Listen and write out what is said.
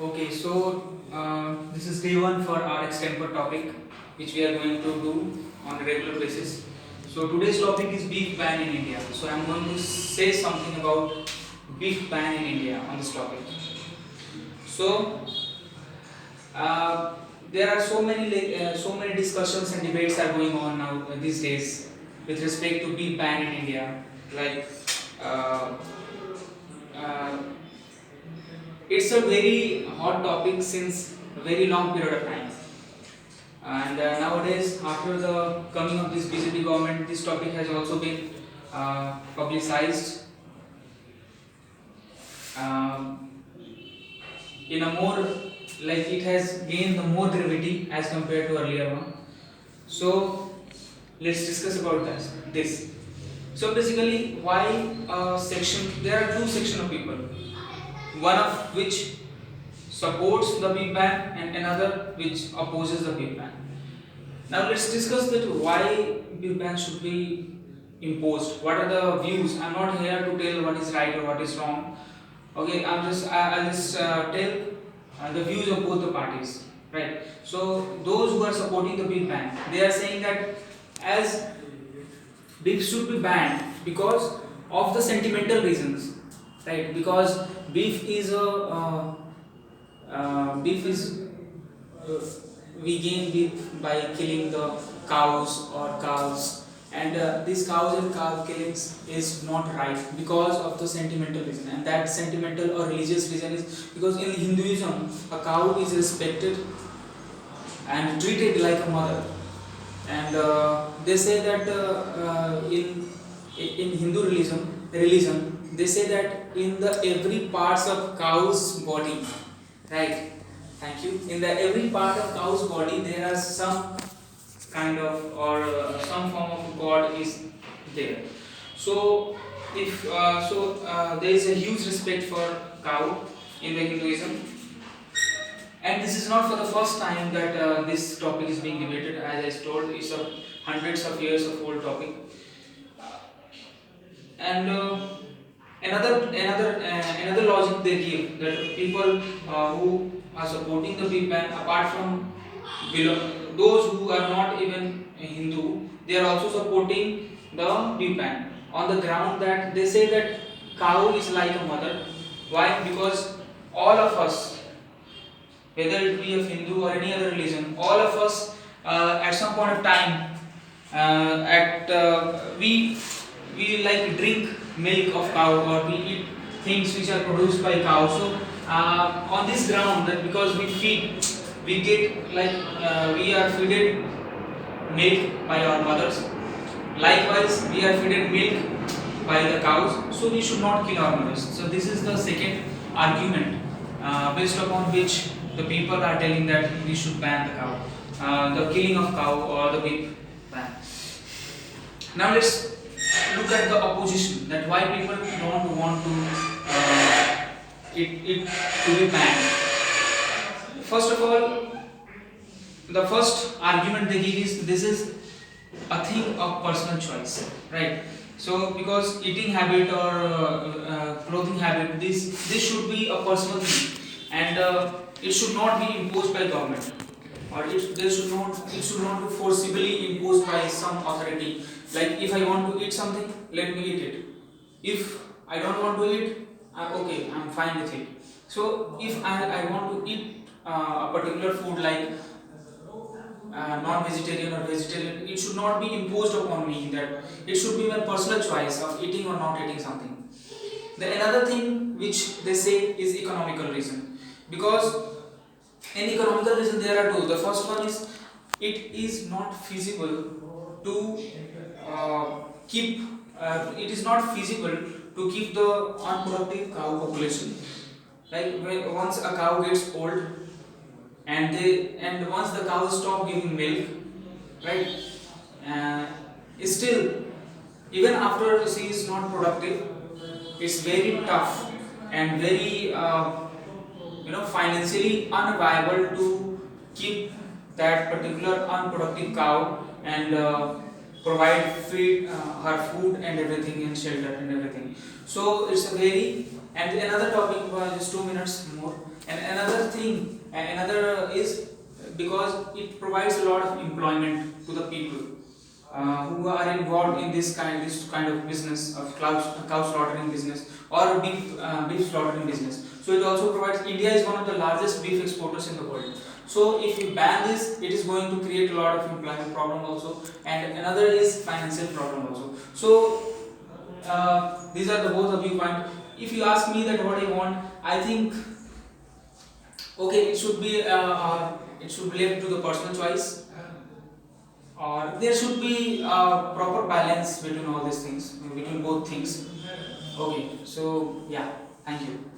Okay, so this is day one for our extempore topic, which we are going to do on a regular basis. So today's topic is beef ban in India. So I'm going to say something about beef ban in India on this topic. So uh, there are so many discussions and debates are going on now these days with respect to beef ban in India. Like uh, uh, it's a very hot topic since a very long period of time. And nowadays, after the coming of this BJP government, this topic has also been publicized um, in a more, like it has gained the more gravity as compared to earlier one. So let's discuss about this. So basically, why section? There are two sections of people. One of which supports the big bang and another which opposes the big bang. Now let's discuss that why big bang should be imposed. What are the views? I'm not here to tell what is right or what is wrong. Okay, I'll just tell the views of both the parties, right? So those who are supporting the big bang, they are saying that as beef should be banned because of the sentimental reasons, right? Because beef is a beef is uh, we gain beef by killing the cows or calves, and these cows and calf killings is not right because of the sentimental reason, and that sentimental or religious reason is because in Hinduism a cow is respected and treated like a mother, and they say that in Hindu religion they say that in the every parts of cow's body, right? Thank you. In the every part of cow's body there are some kind of or some form of god is there. So if there is a huge respect for cow in the Hinduism, and this is not for the first time that this topic is being debated. As I told, it's a hundreds of years of old topic. And another logic they give that people who are supporting the big bang, apart from those who are not even Hindu, they are also supporting the big bang on the ground that they say that cow is like a mother. Why? Because all of us, whether it be of Hindu or any other religion, all of us at some point of time, at we like drink milk of cow or we eat things which are produced by cow. So on this ground, that because we get like we are feeded milk by our mothers. Likewise, we are feeded milk by the cows, so we should not kill our mothers. So this is the second argument based upon which the people are telling that we should ban the cow, the killing of cow or the beef ban. Now let's look at the opposition. That why people don't want to it to be banned. First of all, the first argument they give is this is a thing of personal choice, right? So because eating habit or clothing habit, this should be a personal thing, and it should not be imposed by government, or it should not be forcibly imposed by some authority. Like if I want to eat something, let me eat it. If I don't want to eat, okay, I'm fine with it. So if I want to eat a particular food like non-vegetarian or vegetarian, it should not be imposed upon me. That it should be my personal choice of eating or not eating something. The another thing which they say is economical reason, because in economical reason there are two. The first one is it is not feasible to keep. It is not feasible to keep the unproductive cow population. Like once a cow gets old, and once the cow stop giving milk, right? Uh, Still, even after she is not productive, it's very tough and very financially unviable to keep that particular unproductive cow and provide feed her food and everything and shelter and everything. So it's a very, and another topic just 2 minutes more, and another thing, another is because it provides a lot of employment to the people who are involved in this kind of business of cow slaughtering business or beef slaughtering business. So it also provides. India is one of the largest beef exporters in the world. So if you ban this, it is going to create a lot of employment problem also, and another is financial problem also. So these are the both the viewpoint. If you ask me that what I want, I think okay, it should be left to the personal choice, or there should be proper balance between all these things, between both things. Okay, so yeah, thank you.